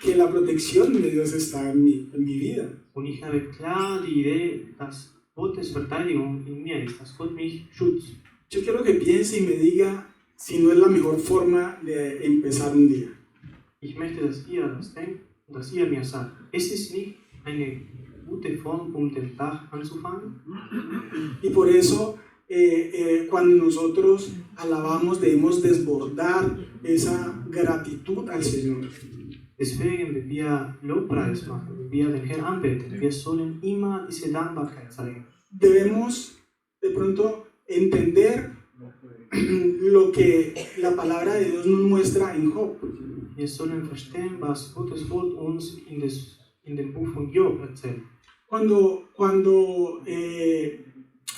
que la protección de Dios está en mi vida. Und ich habe klar die Idee, dass Gottes Verteidigung in mir ist, dass Gott mich schützt. Yo quiero que piense y me diga si no es la mejor forma de empezar un día. Ich möchte, dass ihr das denkt und dass ihr mir sagt, es ist nicht eine gute Form, den Tag anzufangen. Y por eso, cuando nosotros alabamos, debemos desbordar esa gratitud al Señor. Deswegen, wenn wir Lobpreis machen, wenn wir den Herrn anbeten, wir sollen immer diese Dankbarkeit zeigen. Debemos de pronto entender lo que la palabra de Dios nos muestra en Job. Wir sollen verstehen, was Gottes Wort uns in dem Buch von Job erzählt. Cuando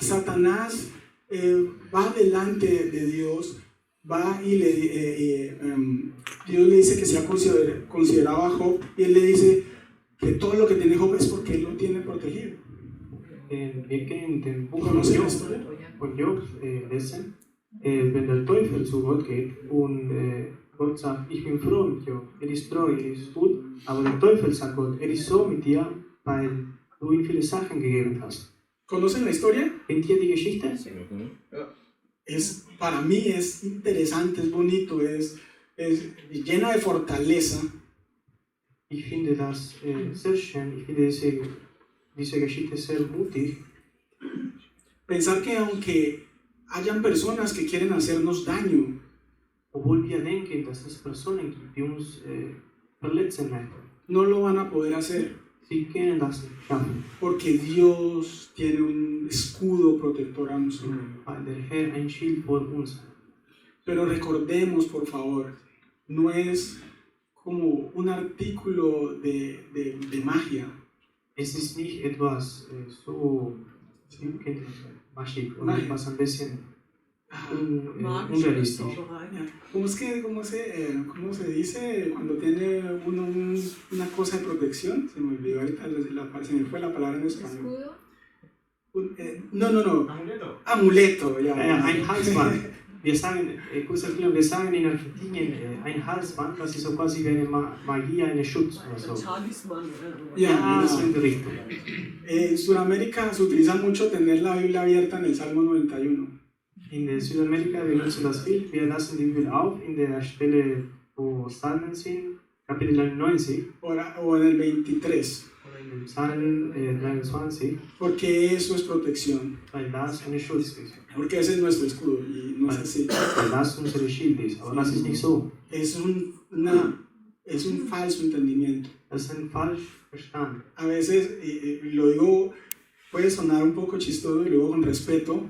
Satanás va delante de Dios, va y Dios le dice que sea considerado a Job, y él le dice que todo lo que tiene Job es porque él lo tiene protegido. Wir kennen den Buch ¿Conocen la historia? von Job lesen, wenn der Teufel zu Gott geht und Gott sagt, ich bin froh mit Job, ist treu, ist gut, aber der Teufel sagt Gott, ist so mit dir, weil du ihm viele Sachen gegeben hast. ¿Conocen la historia? Kennt ihr die Geschichte? Para mí es interesante, es bonito, es llena de fortaleza. Ich finde das sehr schön, ich finde diese Geschichte sehr mutig. Pensar que aunque hayan personas que quieren hacernos daño, Obwohl wir denken, dass es Personen gibt, die uns verletzen möchten. no lo van a poder hacer, Sie können das nicht schaffen, porque Dios tiene un escudo protector a nosotros. weil der Herr ein Schild vor uns hat. Pero recordemos, por favor, no es como un artículo de magia. Es ist nicht etwas so magisch oder Nein. etwas ein bisschen Magische unrealistisch. Zauberei. ¿Cómo se dice cuando tiene uno una cosa de protección? Se me olvidó ahorita, se me fue la palabra en español. No. Amuleto, ya. Ein Halsband. Wir sagen, kurz erklären, wir sagen in Argentinien ein Halsband, das ist so quasi wie eine Magie, eine Schutz oder so. Ein Talisman. Ya, So in der Richtung. En Sudamérica se utiliza mucho tener la Biblia abierta en el Salmo 91. In Südamerika, wir nutzen das viel. Wir lassen die Bibel auf in der Stelle, wo Psalmen sind, Kapitel 90 O en el 23, oder in dem Psalm 23, porque eso es protección, weil das eine Schutz ist. porque ese es nuestro escudo y no es así. Weil das unsere Schild ist. Aber das ist nicht so. Es un falso entendimiento. Das ist ein Falschverstand. A veces, y lo digo, puede sonar un poco chistoso y lo digo con respeto,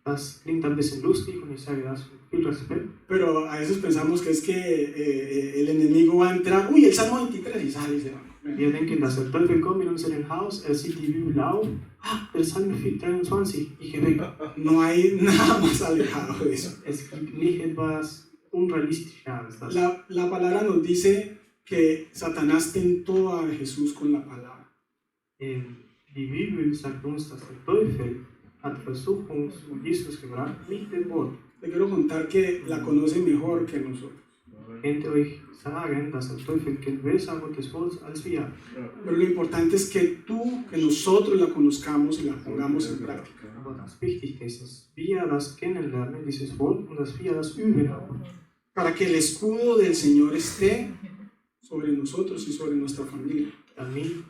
Das klingt ein bisschen lustig und ich sage das mit viel Respekt. pero a veces pensamos que es que el enemigo va a entrar, uy, el Salmo 23 y sale y se va. Wir denken, dass der Teufel kommt in unser Haus, sieht die Bibel auf, der Psalm 23, ich gehe weg. No hay nada más alejado de eso. Es gibt nicht etwas unrealistischer als das. La palabra nos dice que Satanás tentó a Jesús con la palabra. Die Bibel sagt uns, dass der Teufel hat Versuchung zu Jesus gebracht mit dem Wort. Te quiero contar que la conoce mejor que nosotros. kennt euch sagen, dass der Teufel kennt besser Gottes Wort als wir. Pero lo importante es que nosotros la conozcamos y la pongamos en práctica. Aber das Wichtigste ist, dass wir das kennenlernen, dieses Wort, und dass wir das üben auch. Para que el escudo del Señor esté sobre nosotros y sobre nuestra familia. Damit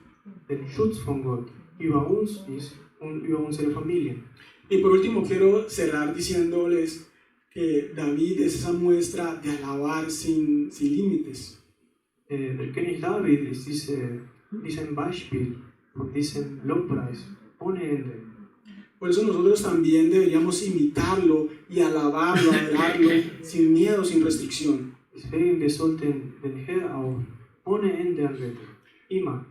der Schutz von Gott über uns ist und über unsere Familien. Y por último quiero cerrar diciéndoles que David es esa muestra de alabar sin límites. Der König David ist ein Beispiel von diesem Lobpreis ohne Ende. Por eso nosotros también deberíamos imitarlo y alabarlo, adorarlo sin miedo, sin restricción. Deswegen, wir sollten den Herrn auch ohne Ende anbeten. Immer.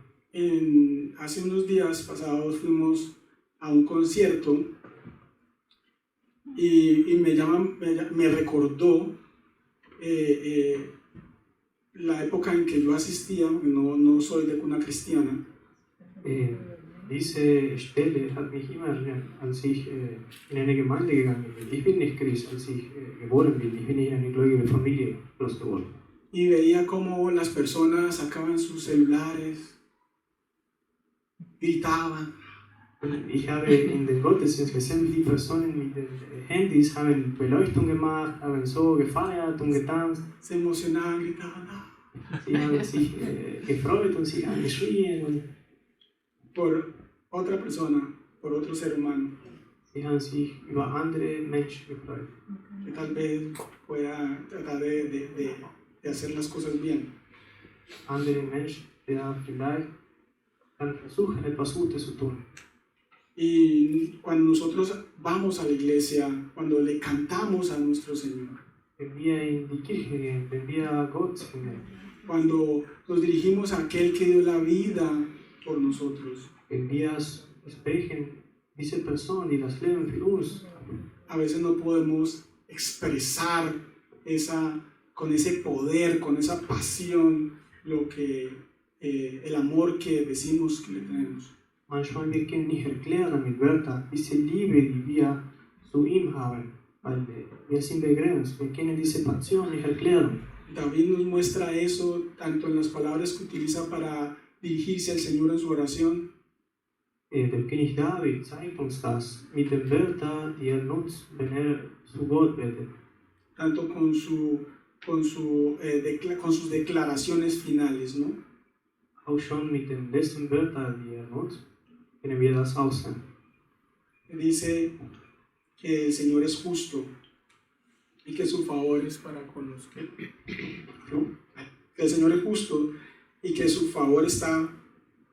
Hace unos días pasados fuimos a un concierto y me recordó la época en que yo asistía, no soy de cuna cristiana. Diese Stelle hat mich immer erinnert, als ich in eine Gemeinde gegangen bin. Ich bin nicht Christ, als ich geboren bin. Ich bin nicht in eine gläubige Familie groß geworden. Y veía cómo las personas sacaban sus celulares, gritaban. Ich habe in den Gottesdienst gesehen, wie die Personen mit den Handys haben Beleuchtung gemacht, haben so gefeiert und getanzt. Se emocionaban, gritaban. Sie haben sich gefreut und sie haben geschrien. Und por otra persona, por otro ser humano. Sie haben sich über andere Menschen gefreut. Que tal vez pueda tratar de hacer las cosas bien. Andere Menschen, der vielleicht dann versuchen, etwas Gutes zu tun. Y cuando nosotros vamos a la iglesia, cuando le cantamos a nuestro Señor, Wenn wir in die Kirche gehen, wenn wir Gott singen, cuando nos dirigimos a aquel que dio la vida por nosotros, wenn wir sprechen, diese Person, die das Leben für uns, a veces no podemos expresar con ese poder, con esa pasión, el amor que decimos que le tenemos. manchmal wir können nicht erklären mit Wörtern diese Liebe, die wir zu ihm haben, weil wir sind begrenzt, wir können diese Passion nicht erklären. David nos muestra eso tanto en las palabras que utiliza para dirigirse al Señor en su oración, Der König David zeigt uns das mit den Wörtern, die nutzt, wenn zu Gott betet. tanto con sus declaraciones finales, ¿no? Auch schon mit den letzten Wörtern, die nutzt, können wir das aussehen. Dice que el Señor es justo y que su favor es para con los que el Señor es justo y que su favor está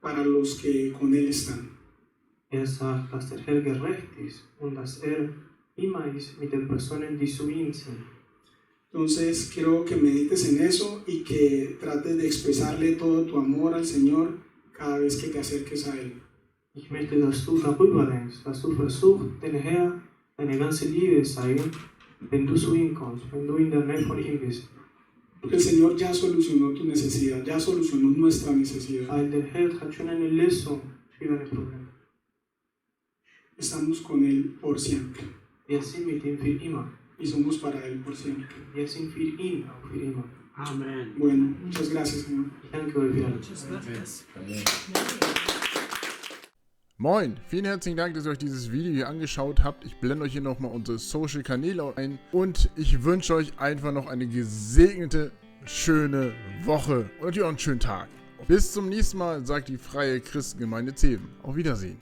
para los que con Él están. Sagt, dass der Herr gerecht ist und dass immer ist mit den Personen, die zu ihm sind. Entonces quiero que medites en eso y que trates de expresarle todo tu amor al Señor cada vez que te acerques a Él. Ich möchte, dass du darüber denkst, dass du versuchst, den Herr deine ganze Liebe zeigen, wenn du zu ihm kommst, wenn du in der Nähe von ihm bist. Porque el Señor ya solucionó tu necesidad, ya solucionó nuestra necesidad. Weil der Herr hat schon eine Lösung für deine Probleme. Estamos con Él por siempre Wir sind mit ihm für immer. y somos para Él por siempre. Wir sind für ihn auch für immer. Amen. Bueno, muchas gracias, Señor. Ich danke euch für alles. Muchas gracias. Moin, vielen herzlichen Dank, dass ihr euch dieses Video hier angeschaut habt. Ich blende euch hier nochmal unsere Social-Kanäle ein und ich wünsche euch einfach noch eine gesegnete, schöne Woche und natürlich auch einen schönen Tag. Bis zum nächsten Mal, sagt die Freie Christengemeinde Zeven. Auf Wiedersehen.